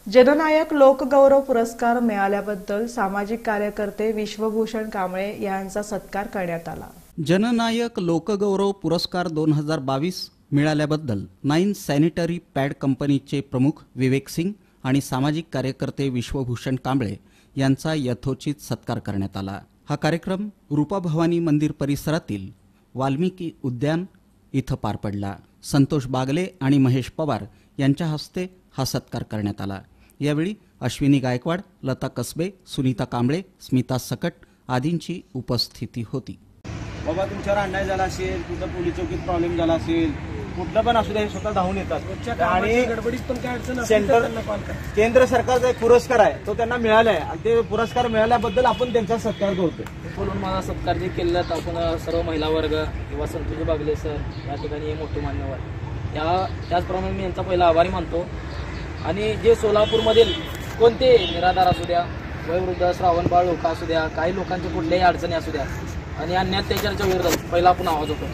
जननायक लोकगौरव पुरस्कार मिळाल्याबद्दल सामाजिक कार्यकर्ते विश्वभूषण कांबळे यांचा सत्कार करण्यात आला। जननायक लोकगौरव पुरस्कार 2022 मिळाल्याबद्दल 9 सॅनिटरी पॅड कंपनीचे प्रमुख विवेक सिंग आणि सामाजिक कार्यकर्ते विश्वभूषण कांबळे यांचा यथोचित सत्कार करण्यात आला। हा कार्यक्रम रूपाभवानी मंदिर परिसरातील वाल्मिकी उद्यान इथं पार पडला। संतोष बागले आणि महेश पवार यांच्या हस्ते हा सत्कार करण्यात आला। यावेळी अश्विनी गायकवाड, लता कसबे, सुनीता कांबळे, स्मिता सकट आदींची उपस्थिती होती। बाबा तुमच्यावर अन्याय झाला असेल, कुठं पोलीस चौकीत प्रॉब्लेम झाला असेल, कुठलं पण असू दे, स्वतः धावून येतात आणि गडबडीत पण काय अडचण सेंटर केंद्र सरकारचा एक पुरस्कार आहे तो त्यांना मिळाला आहे आणि ते पुरस्कार मिळाल्याबद्दल आपण त्यांचा सत्कार करतोय। बोलून माझा सत्कार जे केला आपण सर्व महिला वर्ग किंवा संतोष बागले सर या ठिकाणी हे मोठे मान्यवर त्याचप्रमाणे मी यांचा पहिला आभारी मानतो। आणि जे सोलापूरमधील कोणते निराधार असू द्या, वयोवृद्ध, श्रावण बाळ लोक असू द्या, काही लोकांच्या कुठल्याही अडचणी असू द्या आणि अन्याय अत्याचाराच्या विरोधात पहिला आपण आवाज होतो।